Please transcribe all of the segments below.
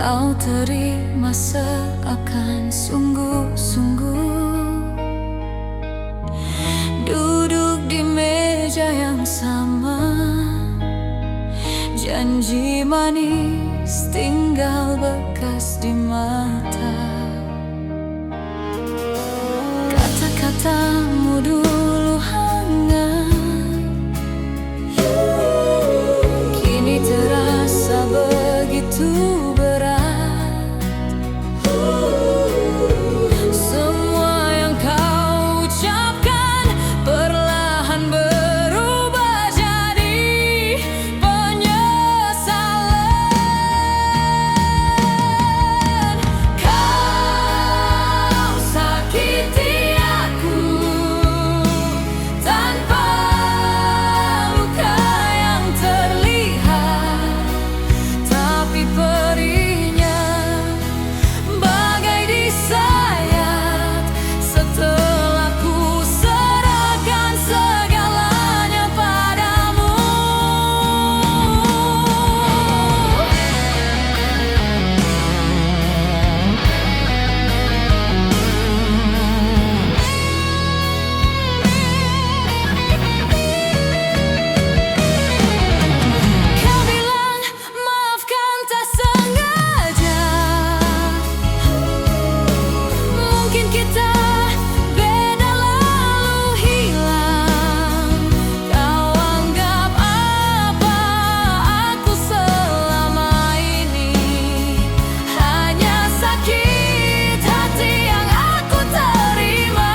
Kau terima seakan sungguh-sungguh duduk di meja yang sama. Janji manis tinggal bekas di mata. Kata-katamu dulu hangat, kini terasa begitu berat. Semua yang kau ucapkan perlahan berubah jadi penyesalan. Kau sakiti aku tanpa luka yang terlihat, tapi perihnya bagai disayat setelah ku serahkan segalanya padamu. Kau bilang maafkan tak sengaja, mungkin kita beda lalu hilang. Kau anggap apa aku selama ini? Hanya sakit hati yang aku terima.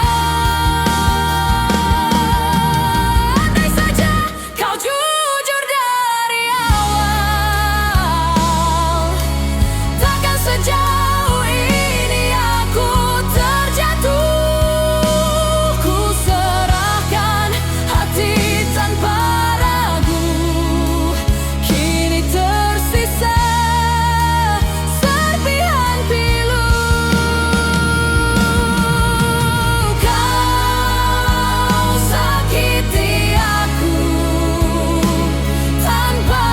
Andai saja kau jujur dari awal, takkan sejauh ini aku terjatuh. Ku serahkan hati tanpa ragu, kini tersisa serpihan pilu. Kau sakiti aku tanpa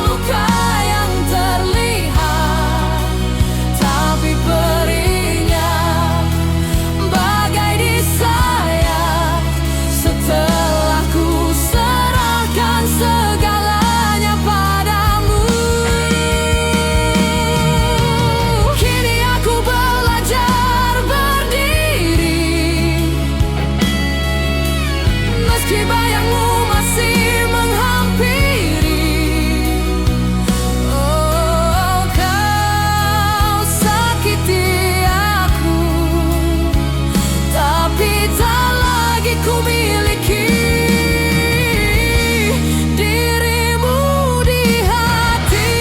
luka yang terlihat, tapi perihnya bagai disayat setelah ku serahkan segalanya padamu. Kini aku belajar berdiri, meski bayangmu masih menghampiri. Oh, kau sakiti aku, tapi tak lagi ku miliki dirimu di hati.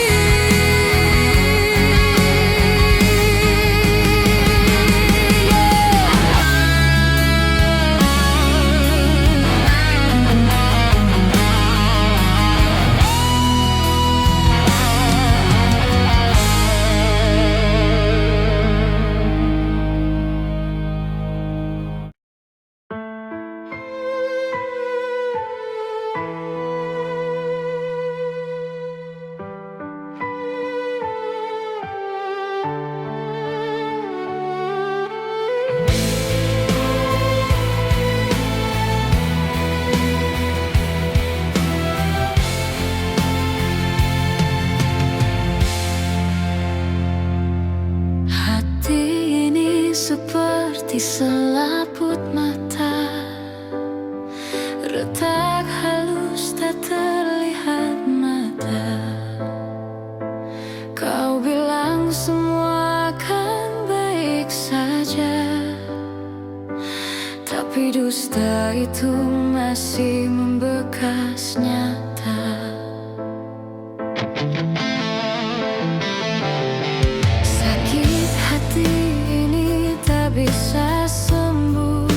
Hati ini seperti selaput mata, retak halus tak terlihat mata. Kau bilang semua akan baik saja, tapi dusta itu masih membekas nyata. Sakit hati ini tak bisa sembuh,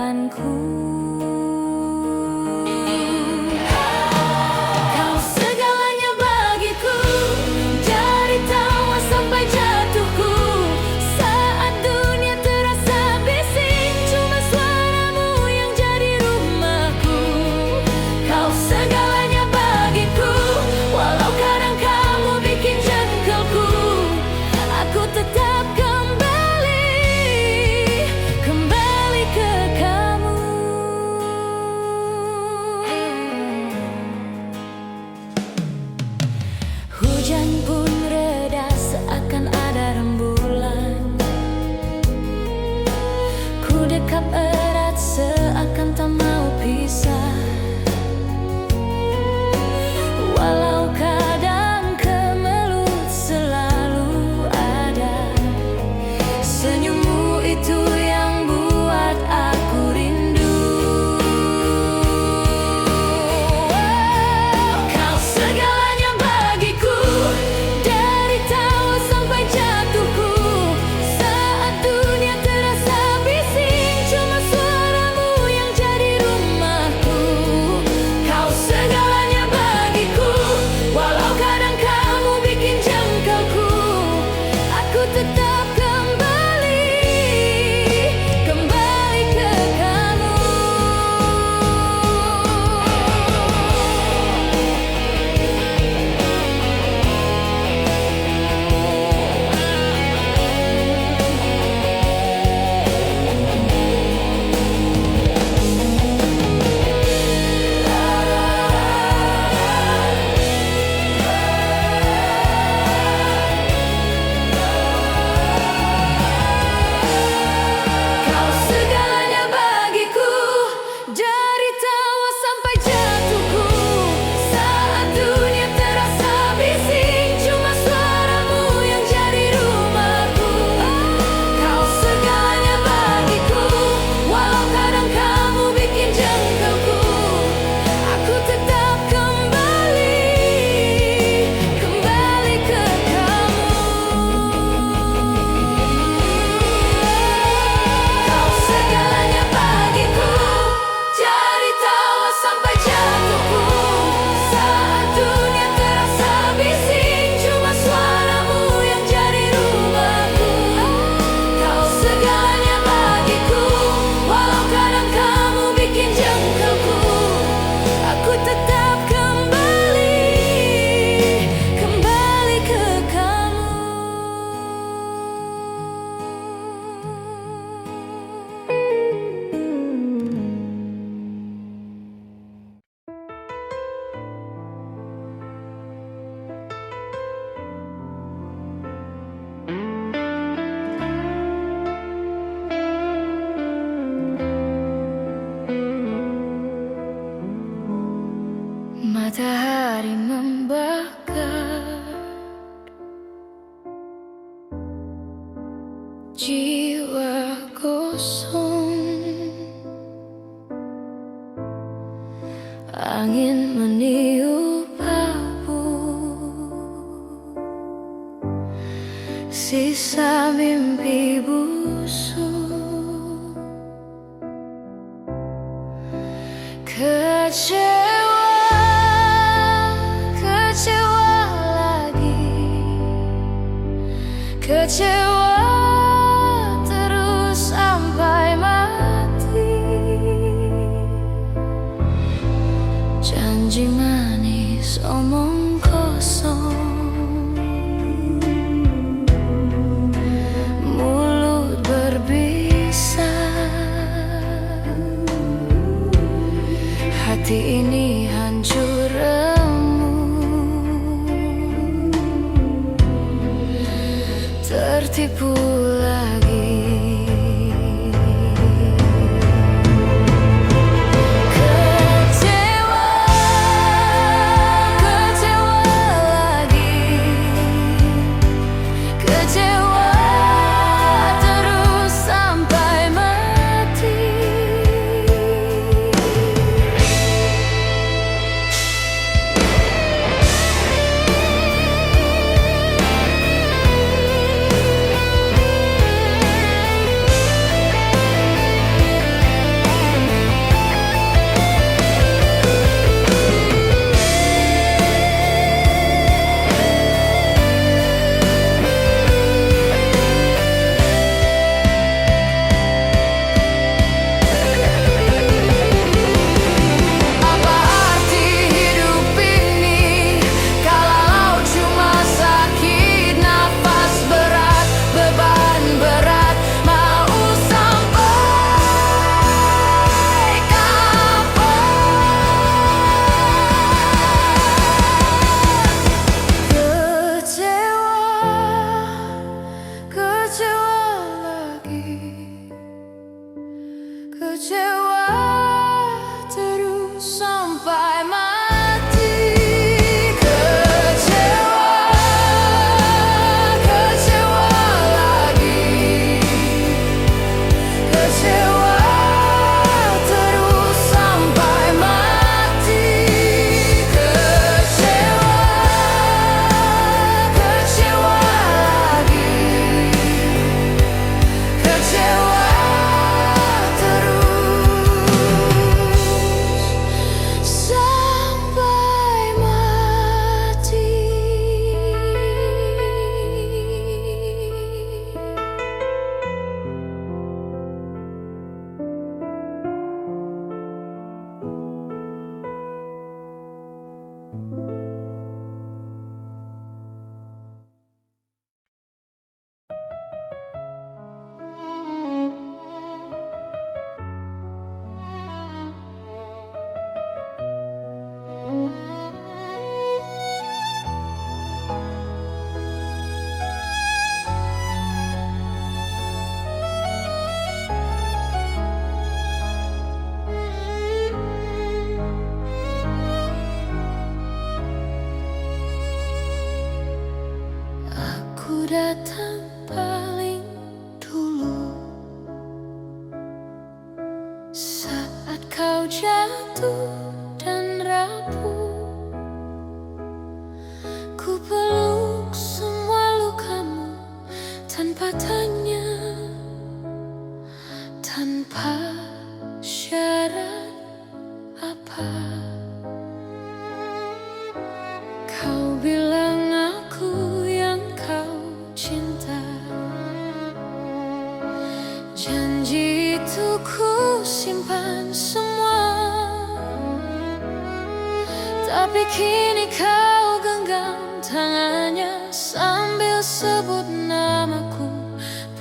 depanku. Hujan pun reda seakan ada rembulan. Ku dekat erat seakan tak mau pisah. Walau kadang kemelut selalu ada, senyummu itu yang buat aku rindu. Kau segalanya bagiku, dari tawa sampai jatuhku. Saat dunia terasa bising, cuma suaramu yang jadi rumahku. Kau segalanya bagiku, walau kadang kamu bikin jengkelku. Aku tetap kembali ke kamu. Kau segalanya bagiku, dari tawa sampai jatuhku. Saat dunia terasa bising, cuma suaramu yang jadi rumahku. Kau segalanya bagiku, walau kadang kamu bikin jengkelku. Aku tetap kembali ke kamu. Kau segalanya bagiku, dari tawa sampai jatuhku. Saat dunia terasa bising, cuma suaramu yang jadi rumahku. Kau segalanya bagiku, walau kadang kamu bikin jengkelku. Aku tetap kembali ke kamu. Matahari membakar, jiwa kosong. Angin meniup abu, sisa mimpi busuk. Kecewa lagi, kecewa terus sampai mati. Janji manis omong kosong, mulut berbisa. Hati ini hancur remuk, tertipu lagi. Aku datang paling dulu saat kau jatuh dan rapuh. Ku peluk semua lukamu tanpa tanya, tanpa syarat apa. Kau bilang aku yang kau cinta, janji itu ku simpan semua. Tapi kini kau genggam tangannya sambil sebut namaku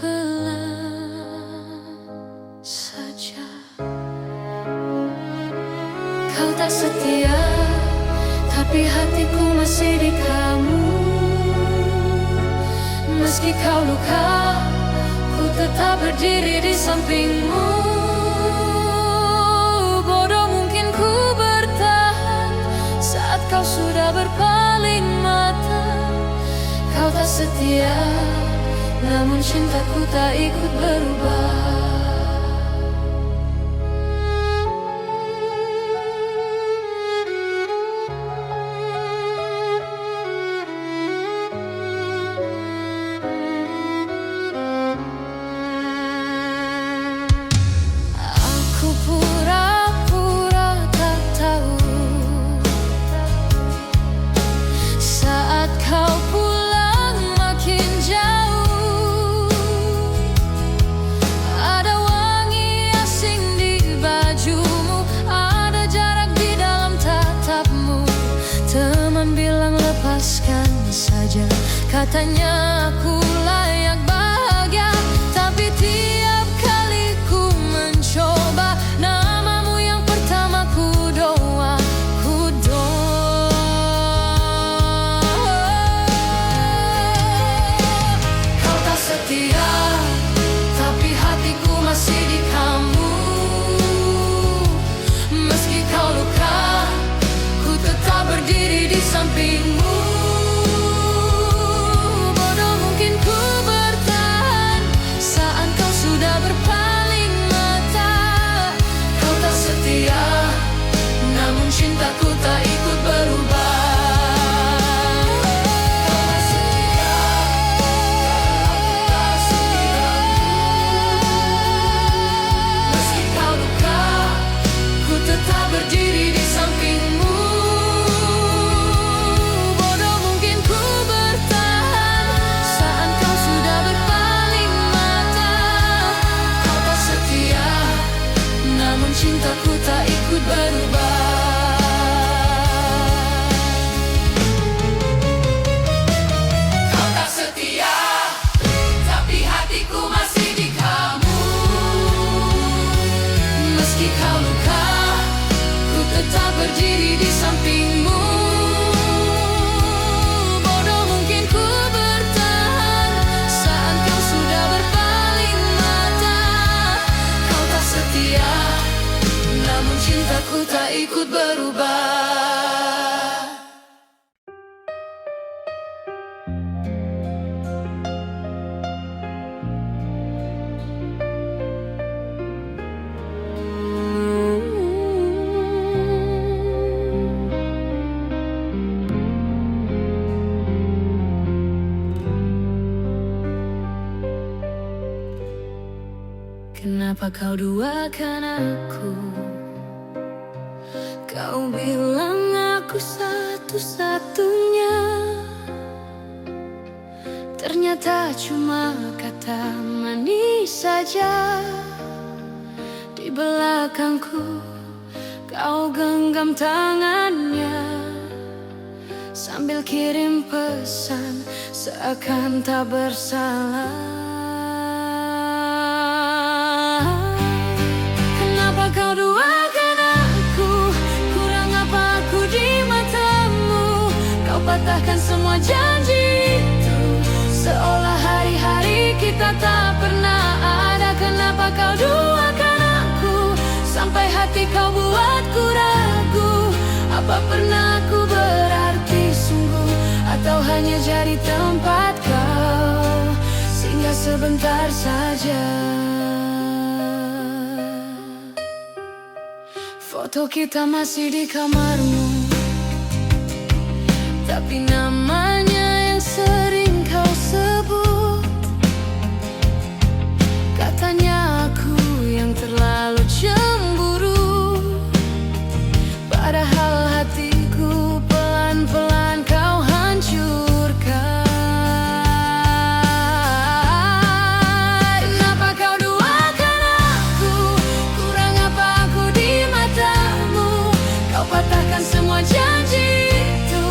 pelan saja. Kau tak setia, tapi hatiku masih di kamu. Meski kau luka, ku tetap berdiri di sampingmu. Bodoh mungkin ku bertahan saat kau sudah berpaling mata. Kau tak setia, namun cintaku tak ikut berubah. Lepaskan saja, katanya aku layak bahagia. Tapi tiap kali ku mencoba, namamu yang pertama ku doa, ku doa. Kau tak setia, tapi hatiku masih di kamu. Meski kau luka, ku tetap berdiri di sampingmu. Cintaku tak ikut berubah. Meski kau luka, ku tetap berdiri di sampingmu. Bodoh mungkin ku bertahan saat kau sudah berpaling mata. Kau tak setia, namun cintaku tak ikut berubah. Kau luka, ku tetap berdiri di sampingmu. Bodoh mungkin ku bertahan saat kau sudah berpaling mata. Kau tak setia, namun cintaku tak ikut berubah. Kenapa kau duakan aku? Kau bilang aku satu-satunya. Ternyata cuma kata manis saja. Di belakangku kau genggam tangannya sambil kirim pesan seakan tak bersalah. Kenapa kau duakan aku? Kurang apa aku di matamu? Kau patahkan semua janji itu, seolah hari-hari kita tak pernah ada. Kenapa kau duakan aku? Sampai hati kau buatku ragu. Apa pernah aku berarti sungguh, atau hanya jadi tempat kau singgah sebentar saja? Foto kita masih di kamarmu, tapi namanya yang sering kau sebut. Katanya aku yang terlalu cemburu, padahal hatiku pelan-pelan kau hancurkan. Kenapa kau duakan aku? Kurang apa aku di matamu? Kau patahkan semua janji itu,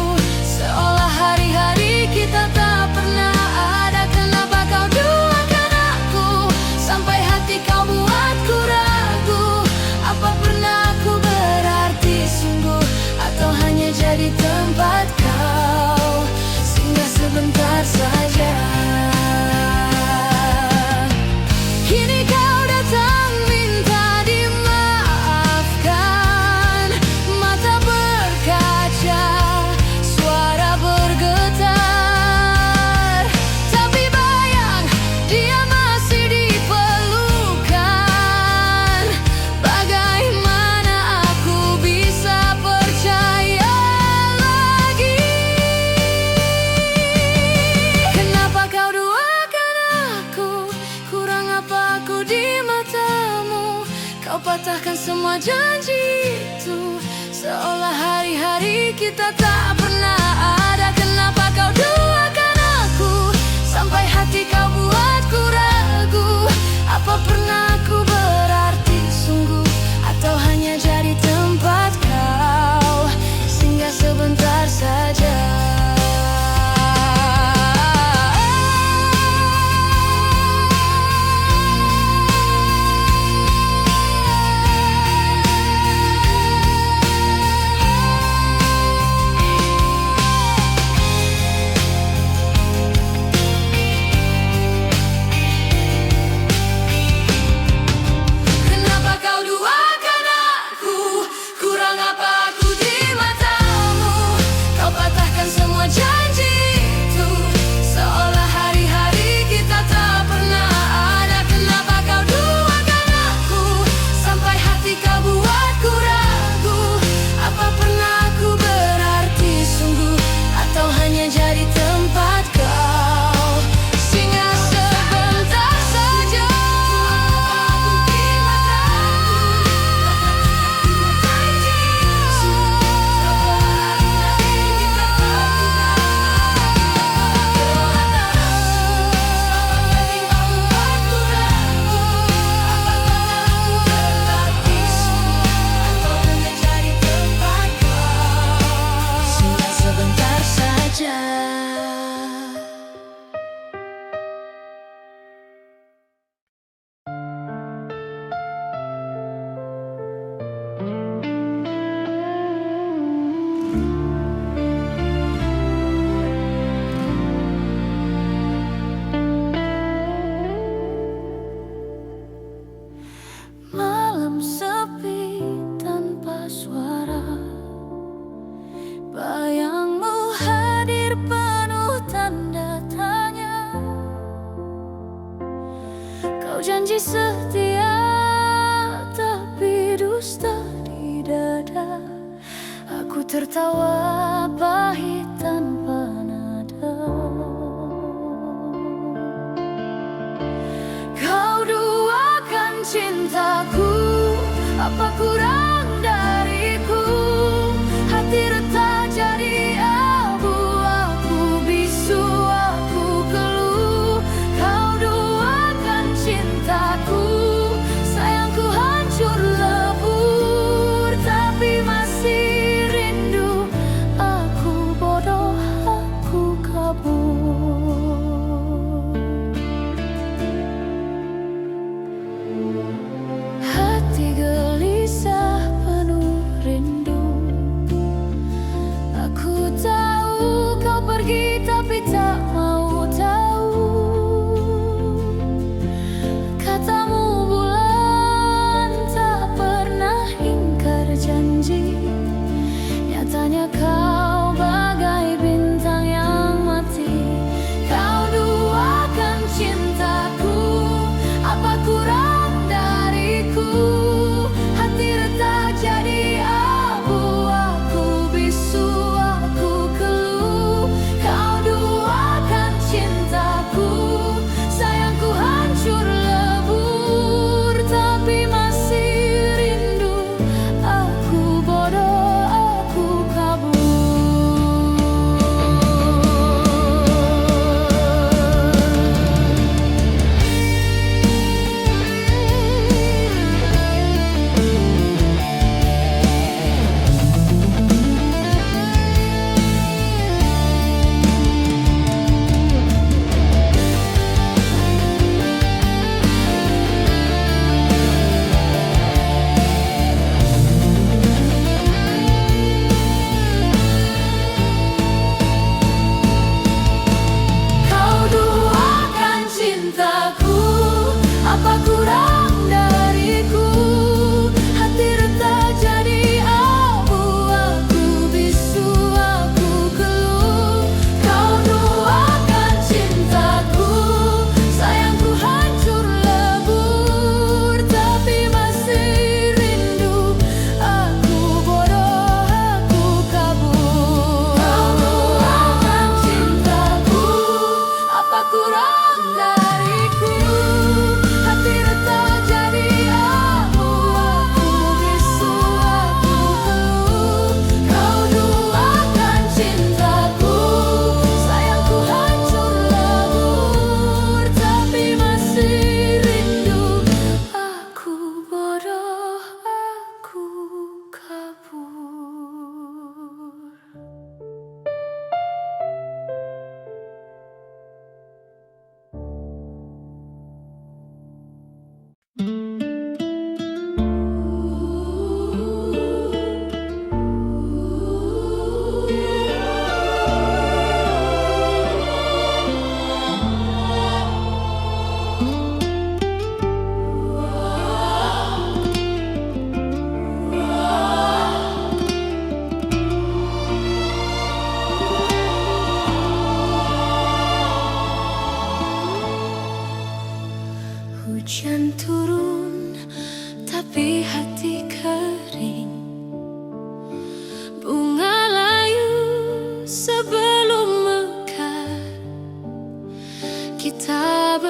seolah hari-hari kita tak pernah ada. Kenapa kau duakan aku? Sampai hati kau buatku ragu. Apa pernah aku berarti sungguh, atau hanya jadi tempat kau singgah sebentar saja? Kini kau datang minta dimaafkan, mata berkaca, suara bergetar. Tapi bayang, dia masih dipelukan. Bagaimana aku bisa percaya lagi? Kenapa kau duakan aku? Kurang apa aku di matamu? Kau patahkan semua janji itu, seolah hari-hari kita tak pernah ada. Kenapa kau duakan aku? Sampai hati kau buatku ragu. Apa pernah aku berarti sungguh, atau hanya jadi tempat kau singgah sebentar saja? Kenapa kau duakan aku? Kurang apa aku di matamu? Kau patahkan semua janji itu, seolah hari-hari kita tak pernah ada. Kenapa kau duakan aku? Sampai hati kau buatku ragu. Apa pernah aku berarti sungguh, atau hanya jadi tempat kau singgah sebentar saja? Singgah sebentar saja. Malam sepi tanpa suara, bayangmu hadir penuh tanda tanya. Kau janji setia, tapi dusta di dada. Aku tertawa pahit tanpa nada. Kau duakan cintaku, apa kurang dariku? Hati retak jadi abu-abu, bisu aku keluh. Kau duakan cintaku, sayangku hancur lebur, tapi masih rindu. Aku bodoh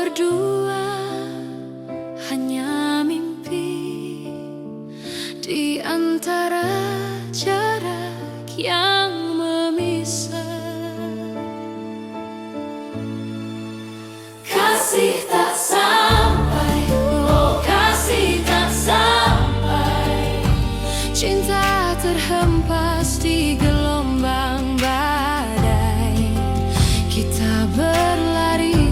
berdua hanya mimpi di antara jarak yang memisah. Kasih tak sampai, oh kasih tak sampai. Cinta terhempas di gelombang badai. Kita berlari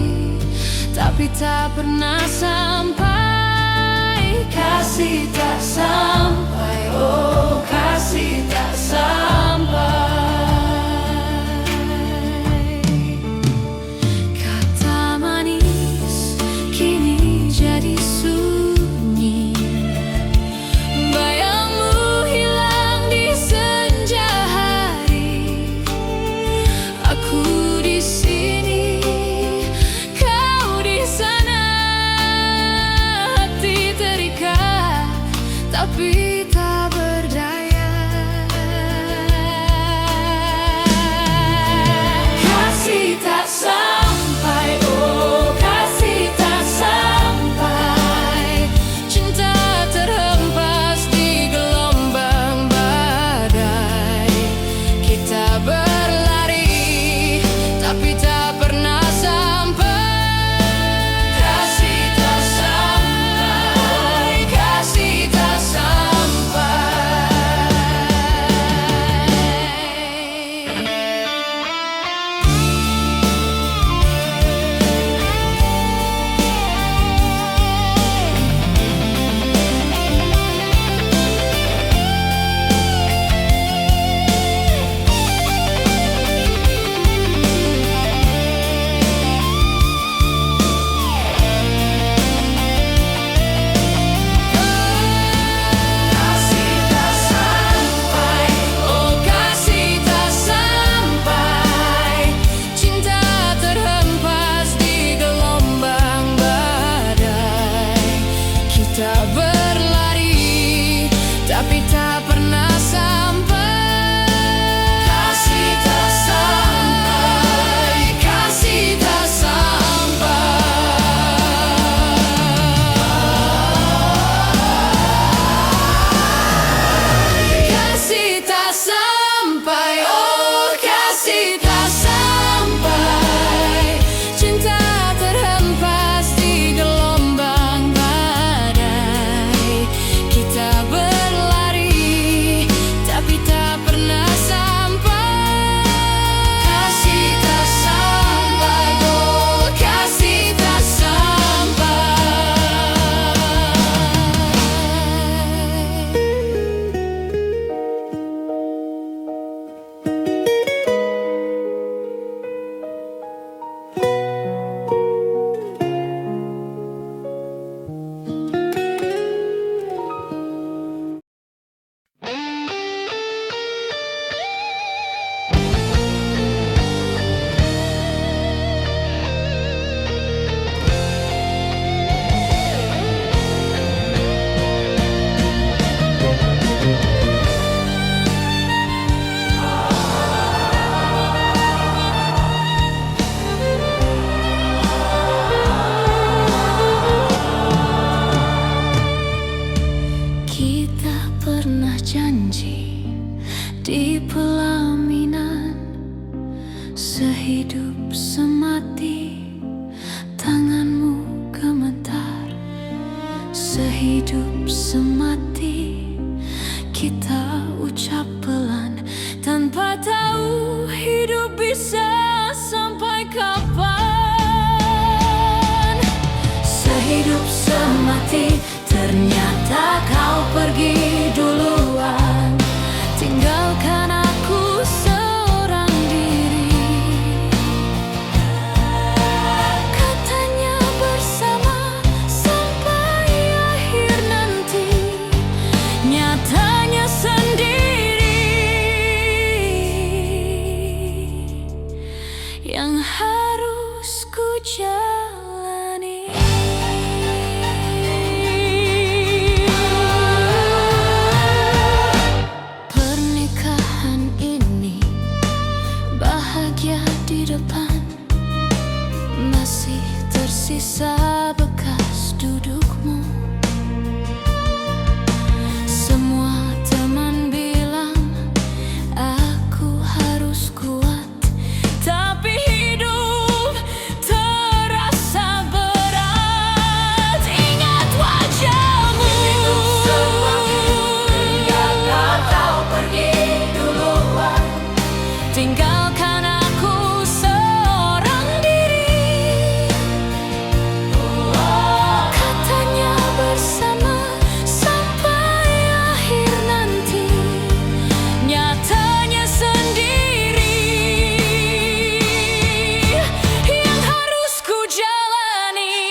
tapi tak pernah sampai. Kasih tak sampai, oh kasih tak sampai. Kata manis kini jadi sunyi. Bayangmu hilang di senja hari. Aku di sini, kau di sana. Hati terikat tapi tak berdaya. Kasih tak sampai, oh kasih tak sampai. Cinta terhempas di gelombang badai. Kita berlari tapi tak pernah sampai. Kasih tak sampai, kasih tak sampai. Kasih tak sampai, oh kasih tak sampai. Cinta terhempas di gelombang badai. Kita berlari tapi tak pernah sampai. Kasih tak sampai, kasih tak sampai. Kasih tak sampai, oh kasih tak sampai. Cinta terhempas di gelombang badai. Kita berlari tapi tak pernah sampai. Kasih tak sampai, oh kasih tak sampai. Kita pernah janji di pelaminan, sehidup semati tanganmu gemetar. Sehidup semati kita ucap pelan, tanpa tahu hidup bisa sampai kapan. Sehidup semati ternyata kau pergi duluan, tinggalkan aku seorang diri. Katanya bersama sampai akhir nanti, nyatanya sendiri yang harus ku jalani. di depan masih tersisa. tersisa bekas dudukmu. Semua teman bilang aku harus kuat, tapi hidup terasa berat. Ingat wajahmu, tinggalkan kau pergi duluan, tinggalkan aku seorang diri. Katanya bersama sampai akhir nanti, nyatanya sendiri yang harus ku jalani.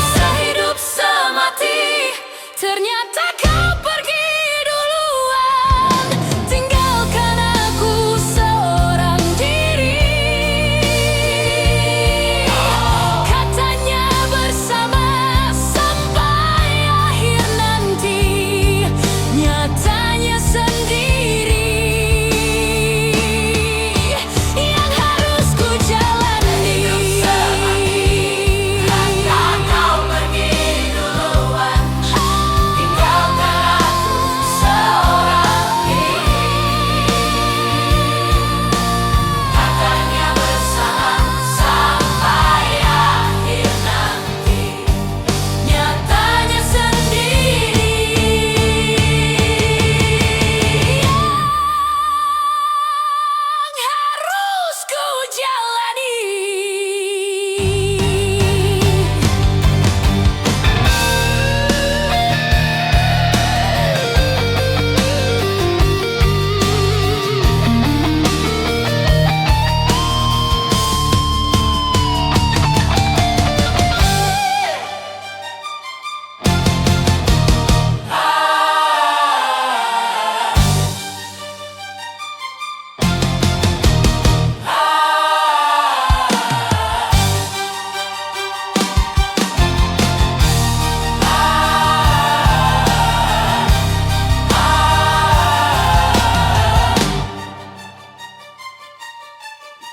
Sehidup semati, ternyata kau pergi duluan, tinggalkan aku seorang diri. Katanya bersama sampai akhir nanti, nyatanya sendiri yang harus ku jalani. Kau pergi duluan, tinggalkan aku seorang diri. Katanya bersama sampai akhir nanti, nyatanya sendiri yang harus ku jalani.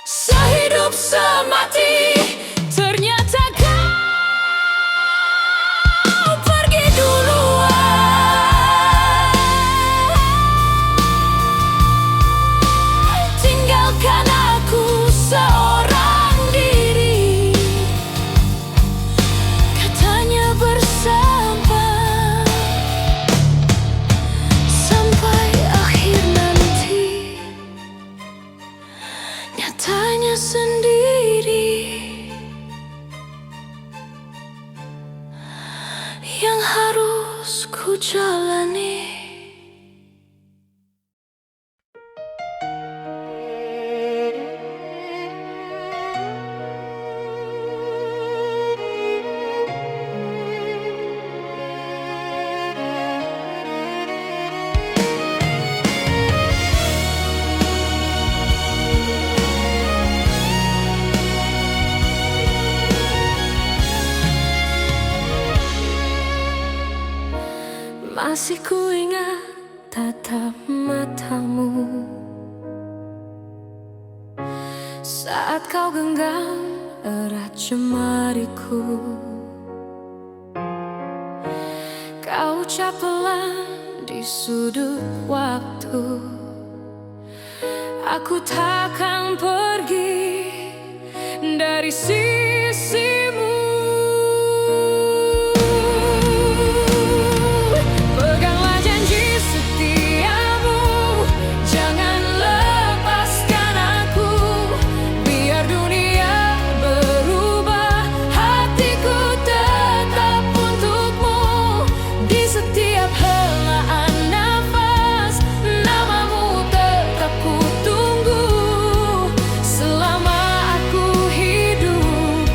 Sehidup semati, ternyata kau pergi duluan, tinggalkan aku seorang diri. Katanya bersama sampai akhir nanti, nyatanya sendiri yang harus ku jalani. Masih ku ingat tatap matamu saat kau genggam erat jemariku. Kau ucap pelan di sudut waktu, aku takkan pergi dari sisimu. Peganglah janji setiamu, jangan lepaskan aku. Biar dunia berubah, hatiku tetap untukmu. Di setiap helaan nafas, namamu tetap ku tunggu. Selama aku hidup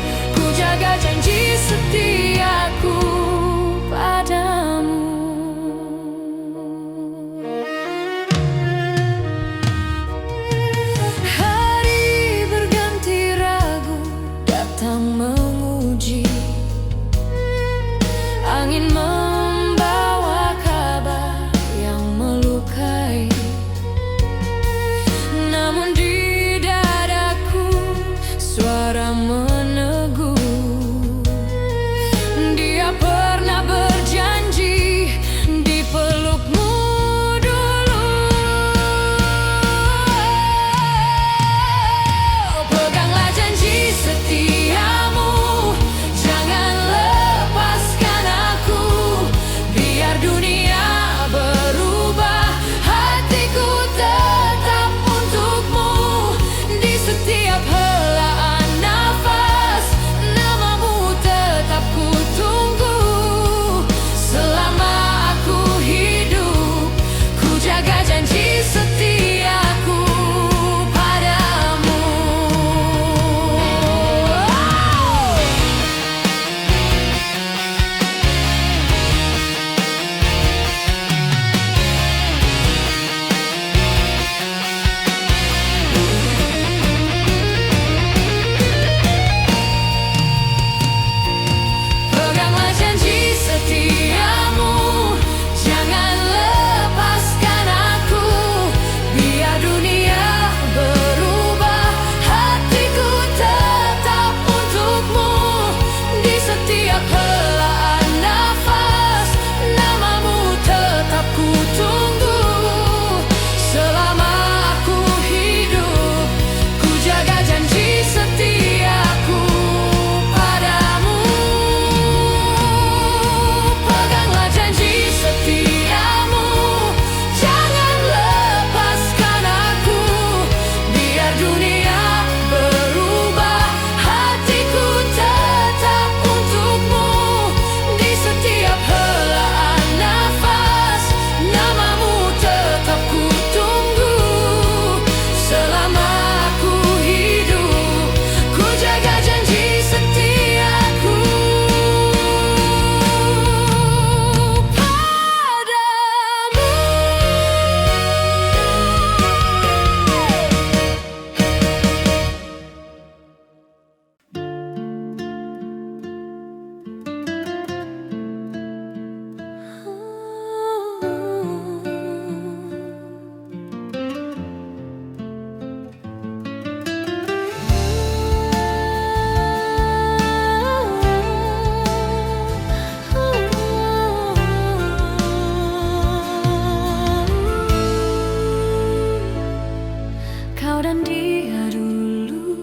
kau dan dia dulu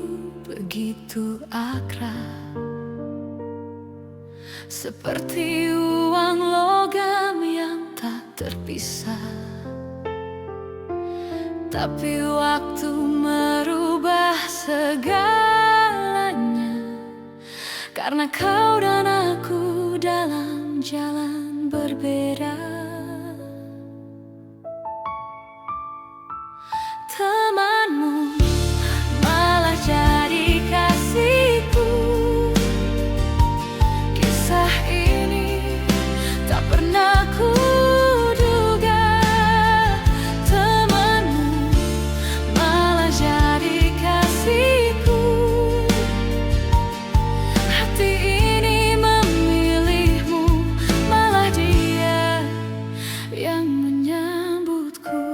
begitu akrab, seperti uang logam yang tak terpisah. Tapi waktu merubah segalanya, karena kau dan aku dalam jalan berbeda. Temanmu malah jadi kasihku. Kisah ini tak pernah kuduga. Temanmu malah jadi kasihku. Hati ini memilihmu, malah dia yang menyambutku.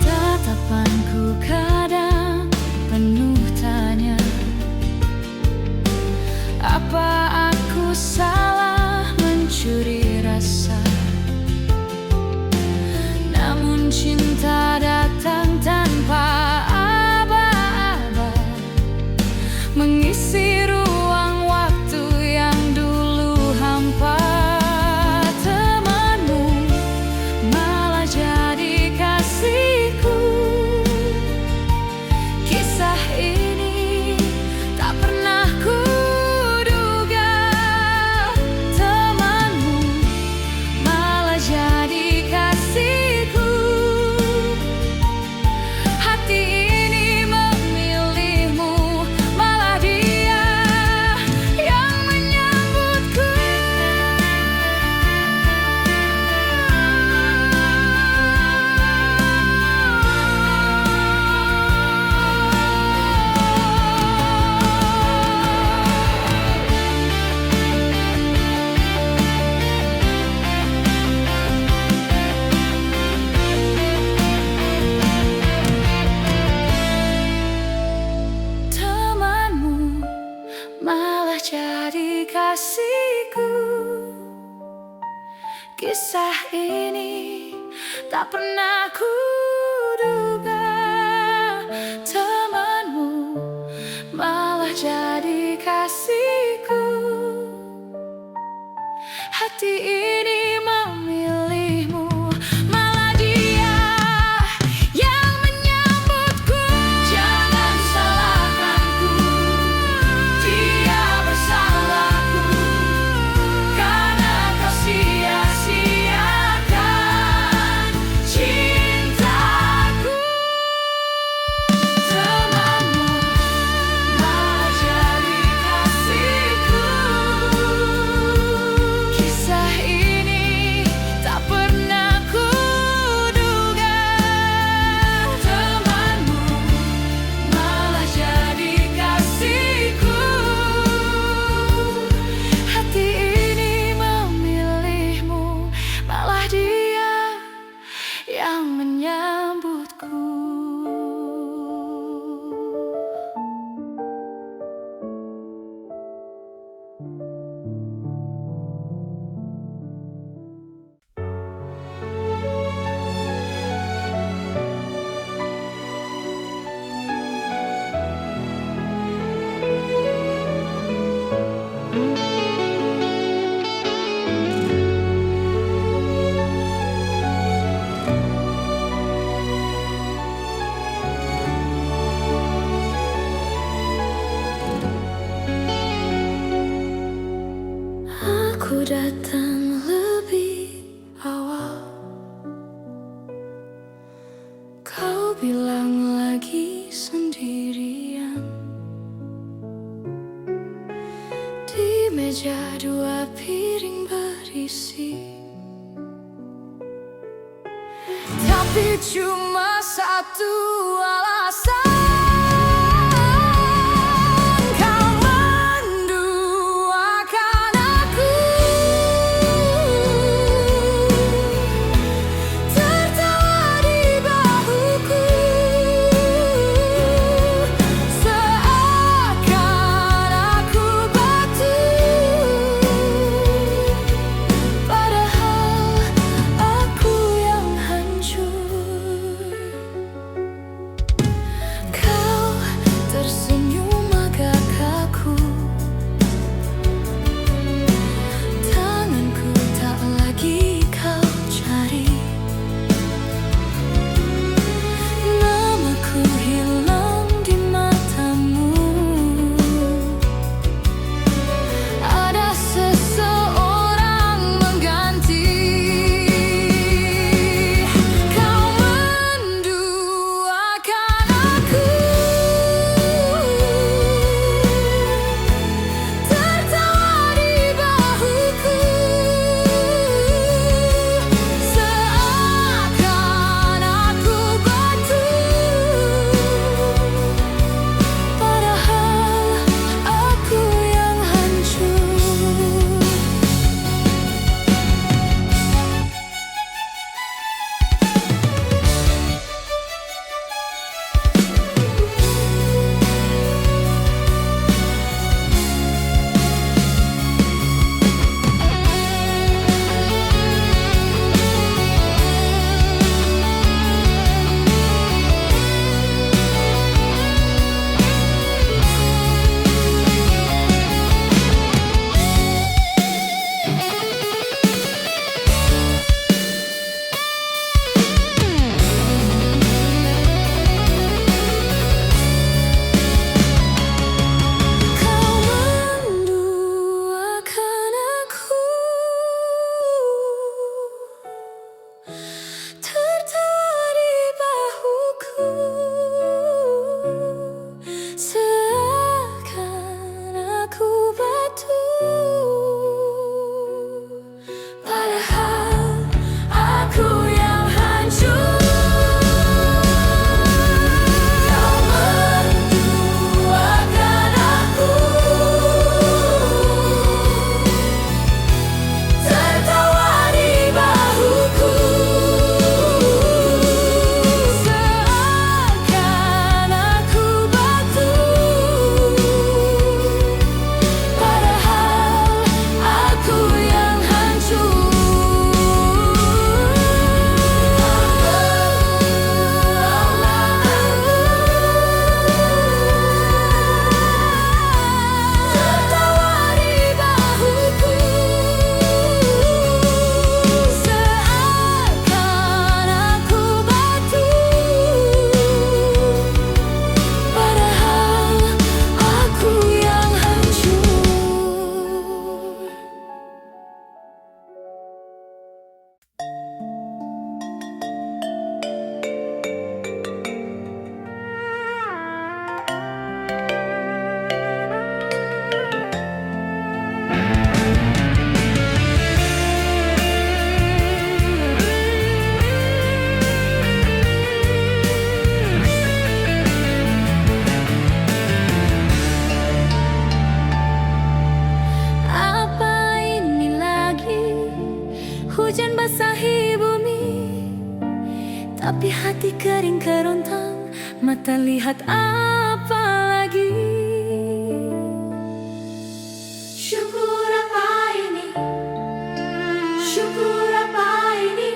Tatapanku kadang penuh tanya, apa aku salah mencuri rasa? Namun cinta datang tanpa aba-aba, mengisi ruang waktu yang dulu hampa. Temanmu malah jadi kasihku. Kisah ini tak pernah kuduga. Temanmu malah jadi kasihku. Hati ini memilihmu, malah dia yang menyambutku. Temanmu malah jadi kasihku. Kisah ini tak pernah kuduga. Temanmu malah jadi kasihku. Hati ini memilihmu, malah dia yang menyambutku. Jangan salahkanku, dia bersalahku, karena kau sia-siakan cintaku. Temanmu malah jadi kasihku. Kisah ini tak pernah kuduga. Temanmu malah jadi kasihku. Hati ini memilihmu, malah dia yang menyambutku. Aku datang lebih awal, kau bilang lagi sendirian. Di meja 2 piring berisi, tapi cuma satu alasan. Kau menduakan aku, tertawa di bahuku, seakan aku batu. Padahal aku yang hancur. hati kering kerontang, mata lihat apa lagi? Syukur apa ini? Syukur apa ini?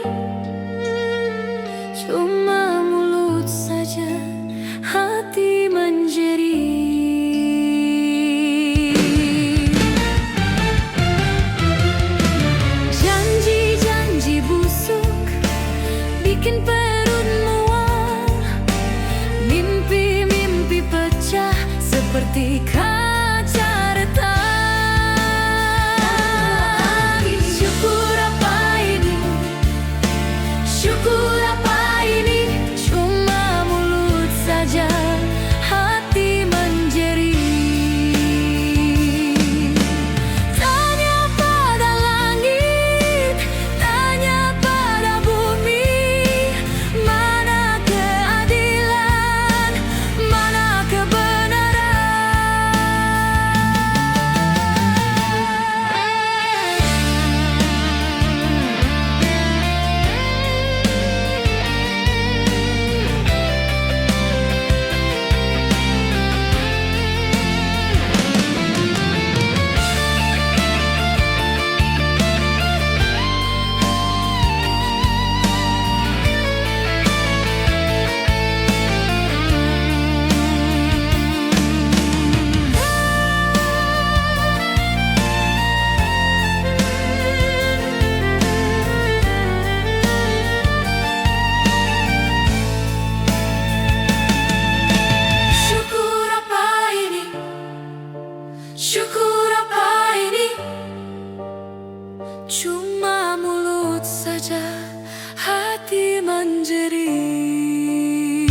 Cuma mulut saja, hati menjerit. Janji-janji busuk bikin perut mual, mimpi-mimpi pecah seperti kaca retak. Syukur apa ini? Syukur apa ini? Cuma mulut saja, hati menjerit. Tanya pada langit, tanya pada bumi, mana keadilan, mana Syukur apa ini? Syukur apa ini? Cuma mulut saja, hati menjerit.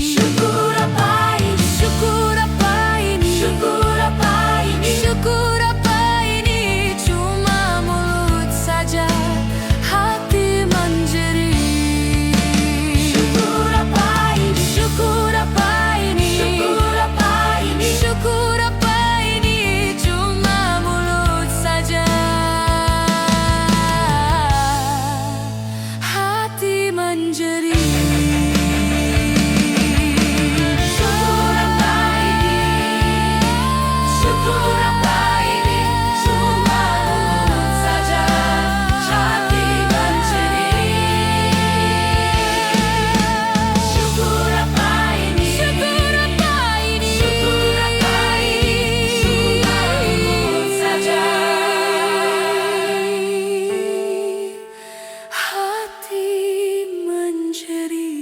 Syukur apa ini? Syukur apa ini? Syukur apa ini? Syukur apa ini? Cuma mulut saja, hati menjerit. Syukur apa ini? Syukur apa ini? Syukur apa ini? Syukur apa ini? Cuma mulut saja, hati menjerit. Syukur apa ini? Syukur apa ini? Cuma mulut saja, hati menjerit. Syukur apa ini? Syukur apa ini? Syukur apa ini? Cuma mulut saja, hati menjerit.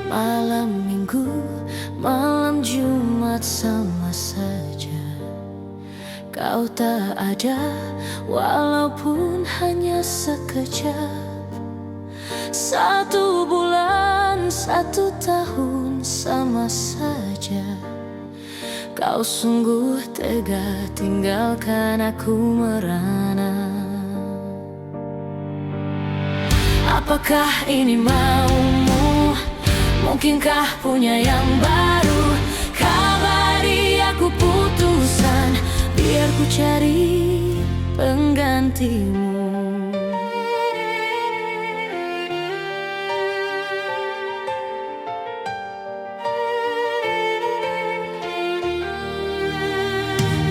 Malam Minggu, malam Jumat sama saja. Kau tak ada, walaupun hanya sekejap. 1 bulan, 1 tahun sama saja. Kau sungguh tega tinggalkan aku merana. Apakah ini maumu? Mungkinkah punya yang baru? Kabari aku putusan, biar ku cari penggantimu.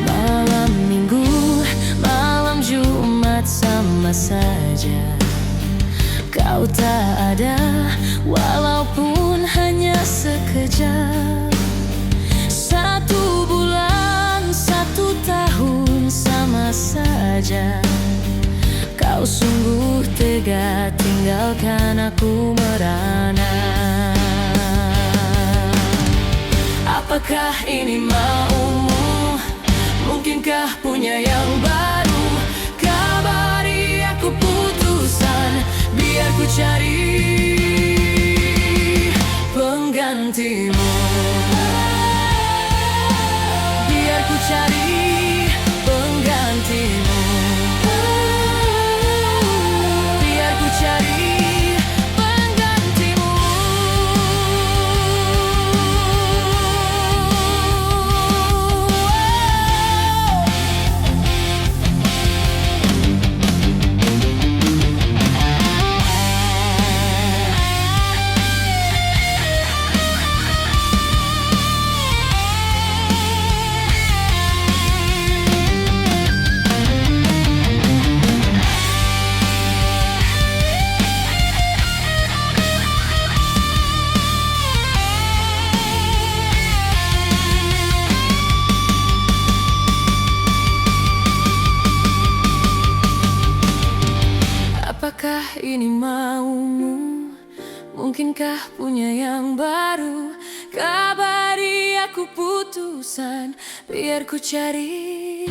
Malam Minggu, malam Jumat sama saja. Kau tak ada, walaupun hanya sekejap. 1 bulan, 1 tahun sama saja. Kau sungguh tega tinggalkan aku merana. Apakah ini maumu? Mungkinkah punya yang baru? Kabari aku putusan, biar ku cari penggantimu. Biar ku cari penggantimu. Biar ku cari Mungkinkah punya yang baru? Kabari aku putusan, biar ku cari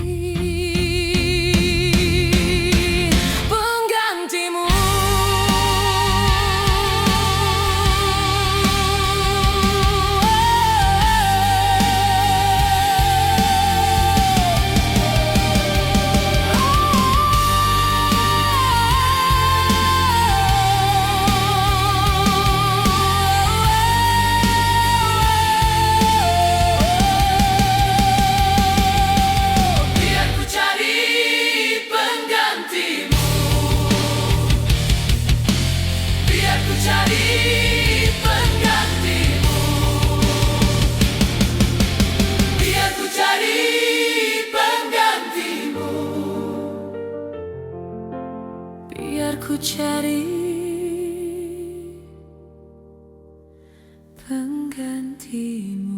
penggantimu. Biar ku cari penggantimu.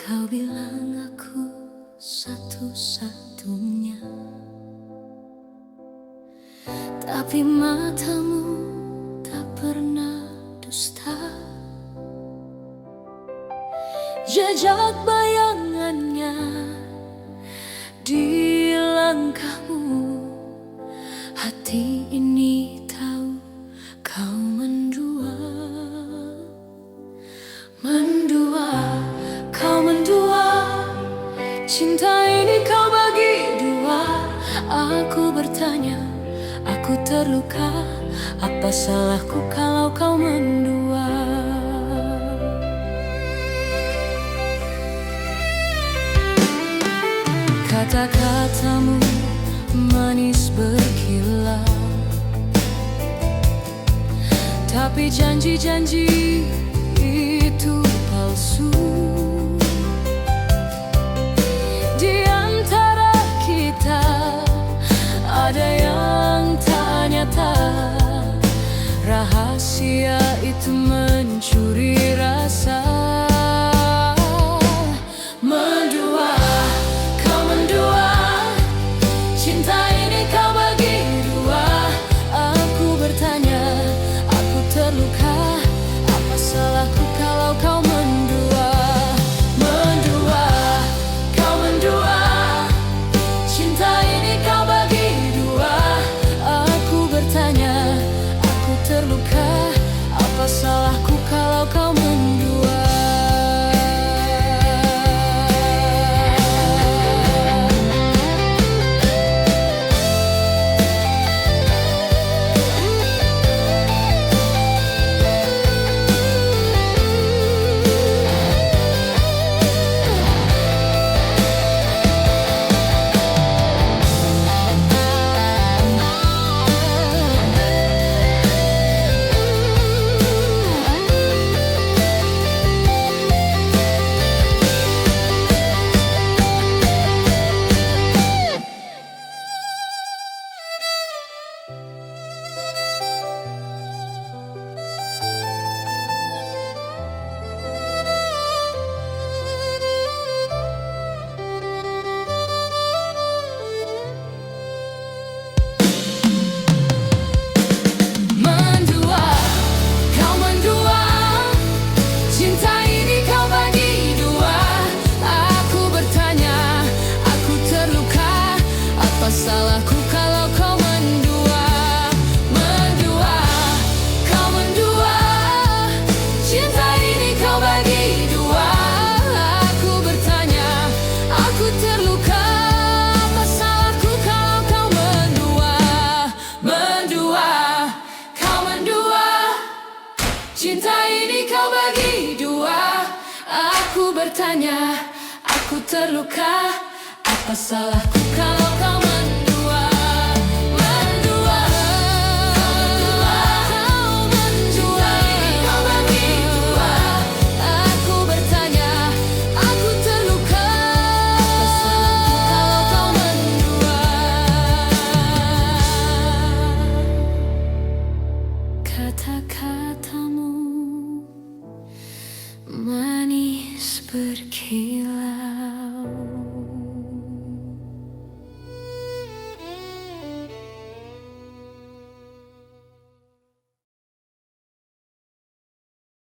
Kau bilang aku satu-satunya, tapi matamu tak pernah dusta. Jejak bayangannya di langkahmu, hati ini tahu kau mendua. Kau mendua, cinta ini kau bagi dua. Aku bertanya, aku terluka, apa salahku kalau kau mendua? Kata-katamu manis berkilau, tapi janji-janji itu palsu. Di antara kita ada yang tak nyata, rahasia itu mencuri rasa. Mendua, kau mendua, cinta ini kau bagi dua. Aku bertanya, aku terluka, apa salahku kalau kau mendua? Mendua, kau mendua, cinta ini kau bagi dua. Aku bertanya, aku terluka, apa salahku kalau kau mendua? Salahku kalau kau mendua. Mendua, kau mendua, cinta ini kau bagi dua. Aku bertanya, aku terluka, apa salahku kalau kau mendua? Mendua, kau mendua, cinta ini kau bagi dua. Aku bertanya, aku terluka, apa salahku kalau kau mendua? Kau kata-katamu manis berkilau.